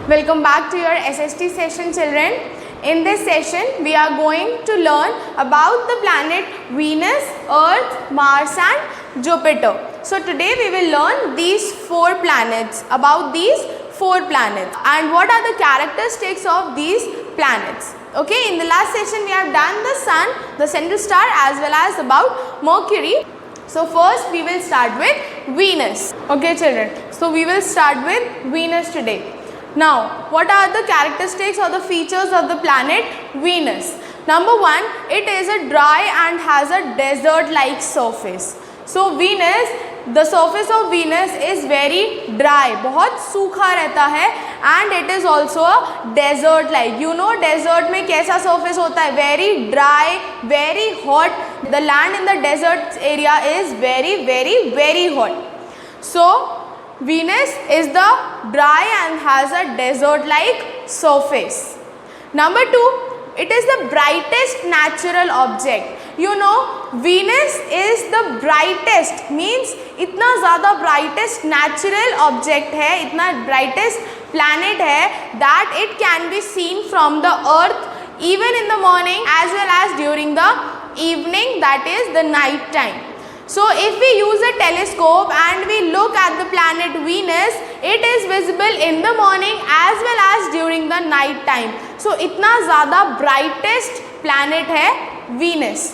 Welcome back to your SST session, children. In this session, we are going to learn about the planet Venus, Earth, Mars and Jupiter. So today we will learn these four planets, about these four planets and what are the characteristics of these planets. Okay, in the last session we have done the Sun, the central star, as well as about Mercury. So first we will start with Venus. Okay children, so we will start with Venus today. Now, what are the characteristics or the features of the planet Venus? Number one, it is a dry and has a desert-like surface. So, Venus, the surface of Venus is very dry, बहुत सूखा रहता है and it is also a desert-like. You know desert में कैसा surface होता है? Very dry, very hot. The land in the desert area is very hot. So, Venus is the dry and has a desert-like surface. Number two, it is the brightest natural object. You know, Venus is the brightest, means इतना ज़्यादा brightest natural object है, इतना brightest planet है that it can be seen from the Earth even in the morning as well as during the evening, that is the night time. So if we use a telescope and we look at the planet Venus, it is visible in the morning as well as during the night time. So इतना ज़्यादा brightest planet है Venus.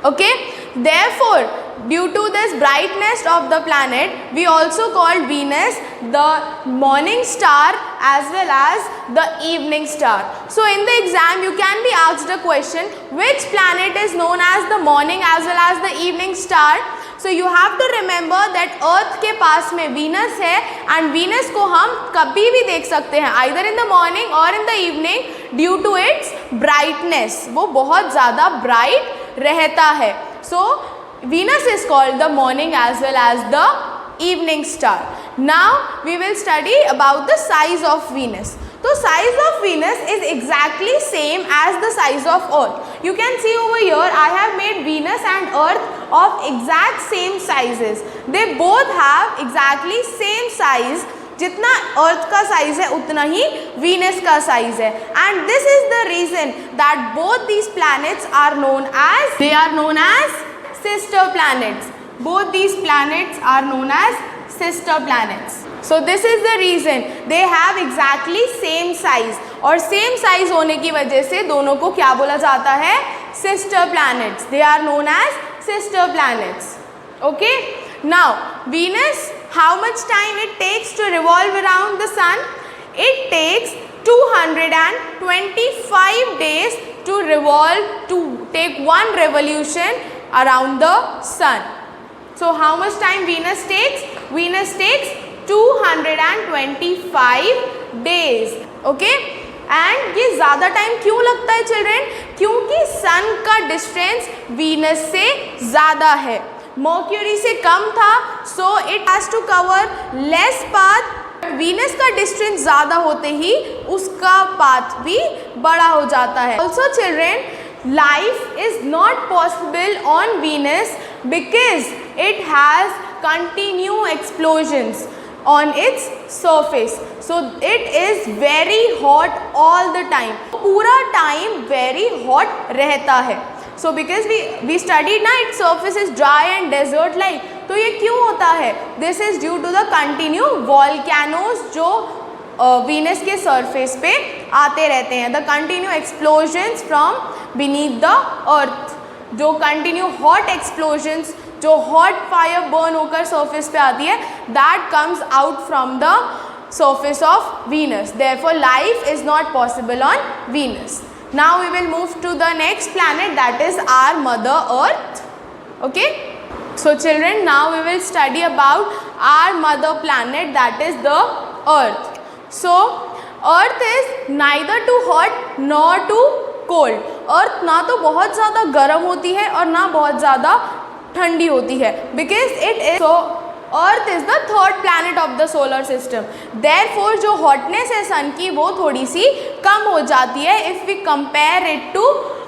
Okay, therefore due to this brightness of the planet, we also call Venus the morning star as well as the evening star. So in the exam you can be asked a question, which planet is known as the morning as well as the evening star? So you have to remember that Earth के पास में Venus है and Venus को हम कभी भी देख सकते हैं, either in the morning or in the evening due to its brightness. वो बहुत ज़्यादा bright रहता है. So Venus is called the morning as well as the evening star. Now we will study about the size of Venus. So size of Venus is exactly same as the size of Earth. You can see over here I have made Venus and Earth of exact same sizes. They both have exactly same size. जितना अर्थ का size है उतना ही Venus का size है and this is the reason that both these planets are known as sister planets. Both these planets are known as sister planets. So this is the reason they have exactly same size और same size होने की वजह से दोनों को क्या बोला जाता है? Sister planets. They are known as sister planets. Okay. Now Venus, how much time it takes to revolve around the sun? It takes 225 days to revolve, to take one revolution around the sun. So how much time Venus takes? Venus takes 225 days. Okay. And ये ज़्यादा time क्यों लगता है children? क्योंकि सन का distance Venus से ज़्यादा है, मर्क्यूरी से कम था, so it has to cover less path. Venus का डिस्टेंस ज़्यादा होते ही उसका पाथ भी बड़ा हो जाता है. Also children, life is not possible on Venus because it has continuous explosions on its surface. So it is very hot all the time. पूरा time very hot रहता है. So because we studied ना its surface is dry and desert like, तो ये क्यों होता है? This is due to the continuous volcanoes जो Venus के surface पे आते रहते हैं. The continuous explosions from beneath the earth, जो continue hot explosions, जो hot fire burn होकर surface पे आती है, that comes out from the surface of Venus. Therefore life is not possible on Venus. Now we will move to the next planet, that is our mother Earth. Okay. So children, now we will study about our mother planet, that is the Earth. So Earth is neither too hot nor too cold. Earth ना तो बहुत ज़्यादा गर्म होती है और ना बहुत ज़्यादा ठंडी होती है. Because it is, so Earth is the third planet of the solar system. Therefore जो hotness है सन की वो थोड़ी सी कम हो जाती है if we compare it to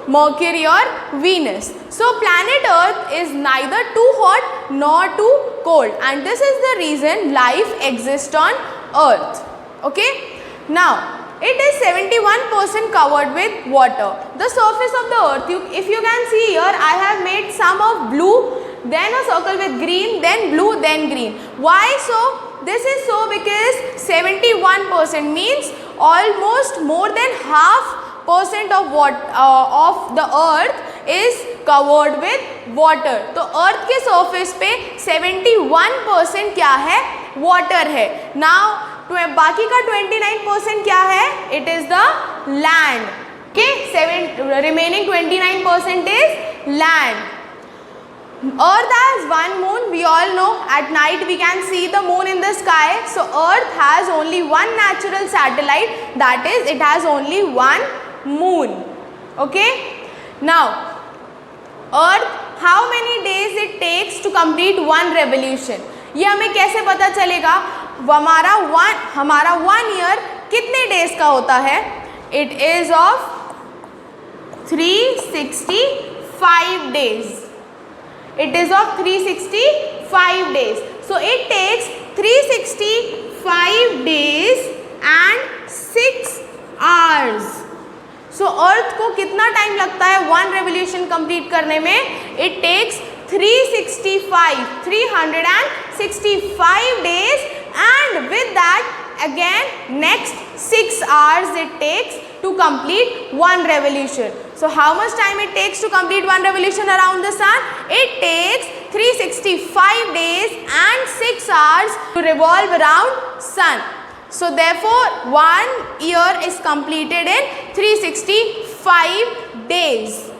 Mercury or Venus. So planet Earth is neither too hot nor too cold and this is the reason life exists on Earth. Okay. Now it is 71% covered with water. The surface of the earth, if you can see here, I have made some of blue, then a circle with green, then blue, then green. Why so? This is so because 71% means almost more than half% of the earth is covered with water. तो earth के surface पे 71% क्या है? Water है. Now बाकी का 29% क्या है? It is the land. Okay, remaining 29% is land. Earth has one moon. We all know at night we can see the moon in the sky. So earth has only one natural satellite, that is it has only one moon. Okay, now earth, how many days it takes to complete one revolution? ये हमें कैसे पता चलेगा? हमारा 1 year कितने days का होता है? It is of 365 days. It is of 365 days. So it takes 365 days and 6 hours. So earth को कितना टाइम लगता है 1 revolution complete करने में? It takes 365 days, and with that again next 6 hours it takes to complete 1 revolution. So how much time it takes to complete 1 revolution around the sun? It takes 365 days and 6 hours to revolve around sun. So therefore 1 year is completed in 365 days.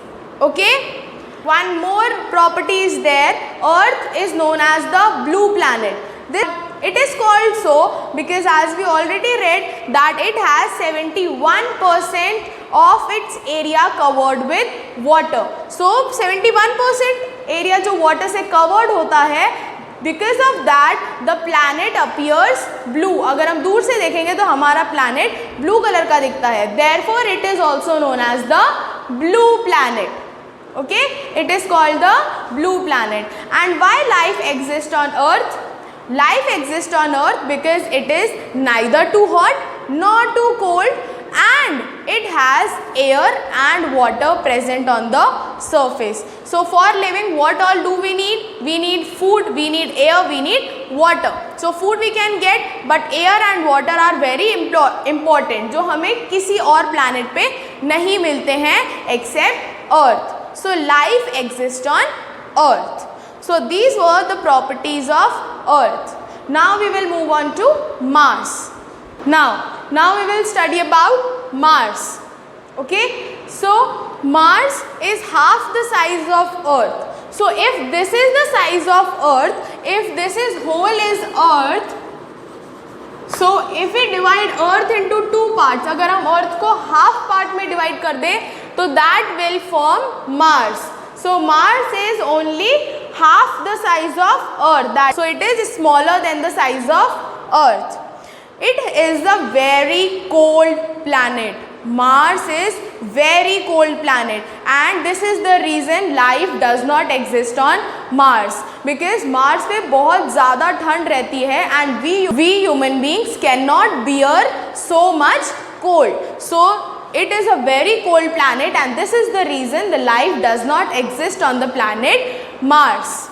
Okay, one more property is there. Earth is known as the blue planet. It is called so because as we already read that it has 71% of its area covered with water. So 71% area जो water से covered होता है, because of that the planet appears blue. अगर हम दूर से देखेंगे तो हमारा planet blue color का दिखता है. Therefore it is also known as the blue planet. Okay, it is called the blue planet. And why life exists on earth? Life exists on earth because it is neither too hot nor too cold, and it has air and water present on the surface. So for living, what all do we need? We need food, we need air, we need water. So food we can get, but air and water are very important, जो हमें किसी और planet पे नहीं मिलते हैं except earth. So life exists on earth. So these were the properties of earth. Now we will move on to Mars. Now we will study about Mars. Okay, so Mars is half the size of earth. So if this is the size of earth, if this is whole is earth, so if we divide earth into 2 parts, अगर हम earth को half part में divide कर दें, तो that will form Mars. So Mars is only half the size of earth. So it is smaller than the size of earth. It is a very cold planet. Mars is very cold planet, and this is the reason life does not exist on Mars, because Mars पे बहुत ज़्यादा ठंड रहती है and we human beings cannot bear so much cold. So it is a very cold planet, and this is the reason the life does not exist on the planet Mars.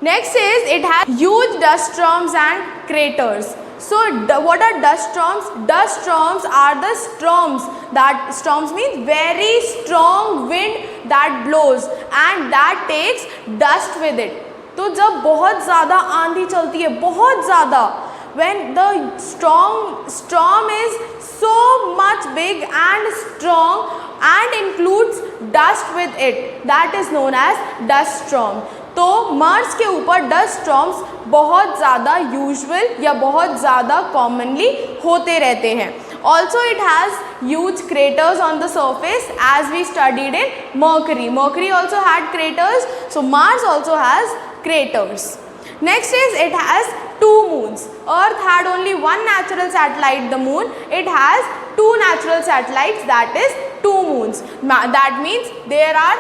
Next is it has huge dust storms and craters. So what are dust storms? Dust storms are the storms, that storms means very strong wind that blows and that takes dust with it. तो जब बहुत ज़्यादा आंधी चलती है, बहुत ज़्यादा, when the storm is so much big and strong and includes dust with it, that is known as dust storm. तो मार्स के ऊपर डस्ट स्टॉर्म्स बहुत ज़्यादा यूजुअल या बहुत ज़्यादा कॉमनली होते रहते हैं. Also it has huge craters on the surface as we studied in Mercury. Mercury also had craters, so Mars also has craters. Next is it has 2 moons. Earth had only one natural satellite, the moon. It has 2 natural satellites, that is 2 moons. That means there are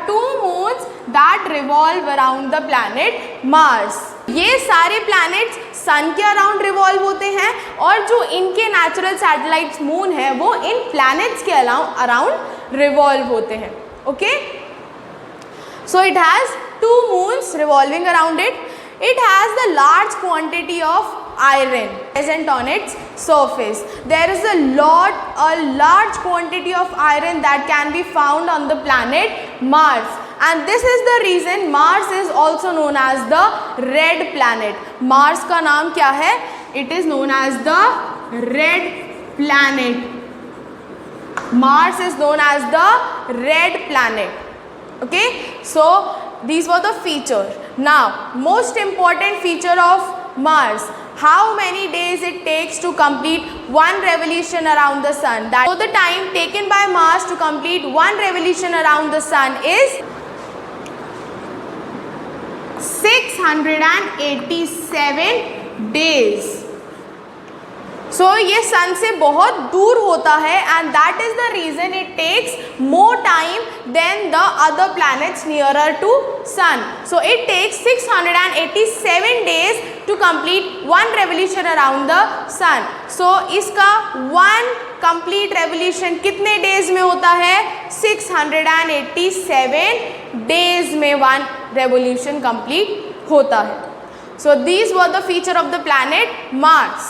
2 moons that revolve around the planet Mars. ये सारे planets सन के around revolve होते हैं, और जो इनके natural satellites moon है वो इन प्लैनेट्स के अराउंड रिवॉल्व होते हैं. Okay, so it has 2 moons revolving around it. It has the large quantity of iron present on its surface. There is a large quantity of iron that can be found on the planet Mars, and this is the reason Mars is also known as the red planet. Mars का नाम क्या है? It is known as the red planet. Mars is known as the red planet. Okay, so these were the features. Now, most important feature of Mars, how many days it takes to complete one revolution around the sun. So the time taken by Mars to complete one revolution around the sun is 687 days. So ये सन से बहुत दूर होता है, and that is the reason it takes more time than the other planets nearer to sun. So it takes 687 days to complete one revolution around the sun. So इसका one complete revolution कितने days में होता है? 687 days में one revolution complete होता है. So these were the feature of the planet Mars.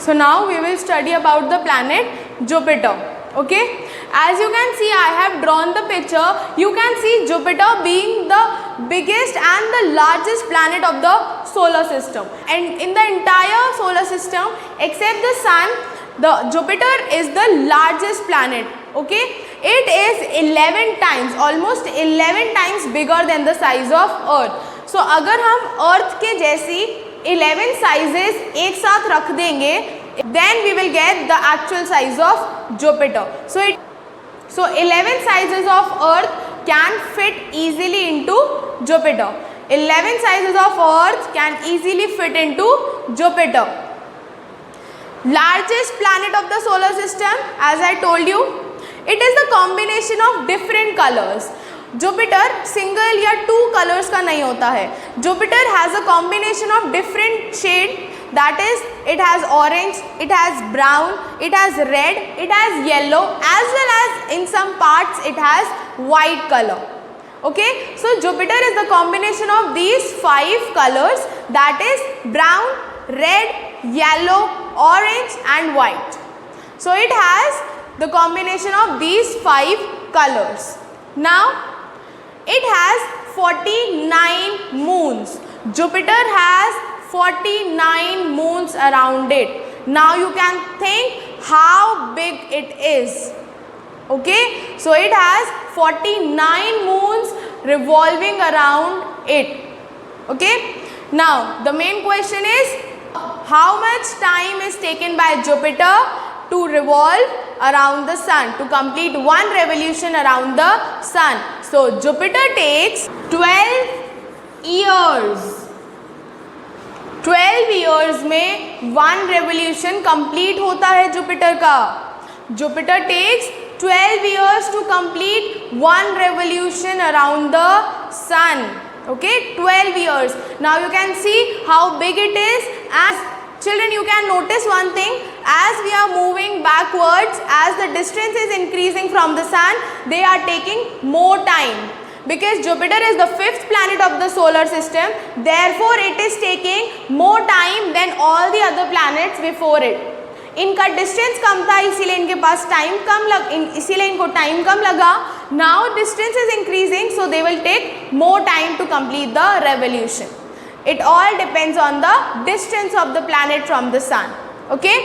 So now we will study about the planet Jupiter. Okay, as you can see, I have drawn the picture. You can see Jupiter being the biggest and the largest planet of the solar system, and in the entire solar system except the sun, the Jupiter is the largest planet. Okay, it is 11 times, almost 11 times bigger than the size of Earth. So अगर हम Earth के जैसी 11 sizes एक साथ रख देंगे, then we will get the actual size of Jupiter. So 11 sizes of Earth can fit easily into Jupiter. 11 sizes of Earth can easily fit into Jupiter. Largest planet of the solar system, as I told you, it is the combination of different colors. Jupiter single या 2 colors का नहीं होता है. Jupiter has a combination of different shade, that is, it has orange, it has brown, it has red, it has yellow, as well as in some parts it has white color. Okay, so Jupiter is the combination of these 5 colors, that is brown, red, yellow, orange and white. So it has the combination of these 5 colors. Now it has 49 moons. Jupiter has 49 moons around it. Now you can think how big it is. Okay, so it has 49 moons revolving around it. Okay, now the main question is, how much time is taken by Jupiter to revolve around the sun, to complete one revolution around the sun? So Jupiter takes 12 years. 12 years में one revolution complete होता है Jupiter का. Jupiter takes 12 years to complete one revolution around the sun. Okay, 12 years. Now you can see how big it is. As children, you can notice one thing, as we are moving backwards, as the distance is increasing from the sun, they are taking more time, because Jupiter is the 5th planet of the solar system, therefore it is taking more time than all the other planets before it. इनका distance कम था, इसीलिए इनके पास time इसीलिए इनको time कम लगा. Now distance is increasing, so they will take more time to complete the revolution. It all depends on the distance of the planet from the sun. Okay,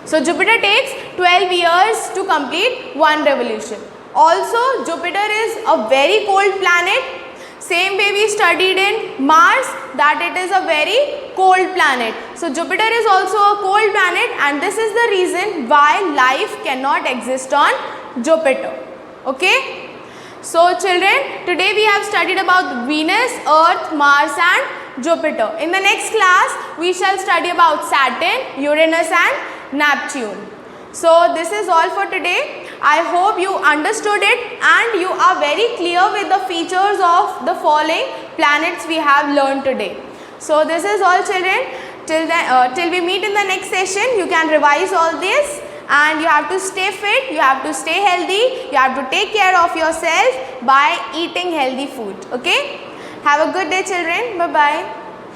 so Jupiter takes 12 years to complete one revolution. Also, Jupiter is a very cold planet. Same way we studied in Mars that it is a very cold planet. So Jupiter is also a cold planet, and this is the reason why life cannot exist on Jupiter. Okay, so children, today we have studied about Venus, Earth, Mars and Jupiter. In the next class we shall study about Saturn, Uranus and Neptune. So this is all for today. I hope you understood it and you are very clear with the features of the following planets we have learned today. So this is all, children. Till we meet in the next session, you can revise all this, and you have to stay fit, you have to stay healthy, you have to take care of yourself by eating healthy food. Okay? Have a good day, children. Bye-bye.